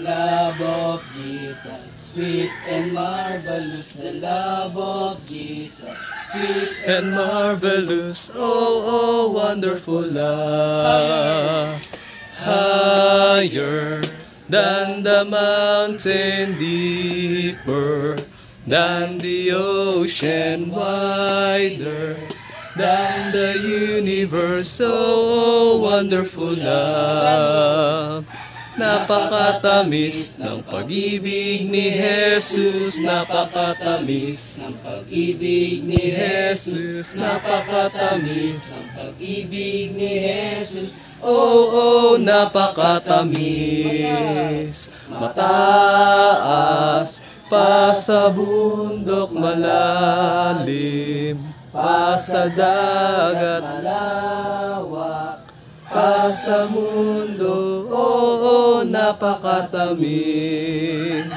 love of Jesus, sweet and marvelous, the love of Jesus, sweet And marvelous, oh, wonderful love. Higher than the mountain, deeper than the ocean, wider than the universe, oh, wonderful love. Napakatamis ng pag-ibig ni Jesus, napakatamis ng pag-ibig ni Jesus, napakatamis ng pag-ibig ni Jesus. oh, napakatamis. Mataas pa sa bundok malalim, pa sa dagat malawak, pa sa mundo, oh, napakatamis.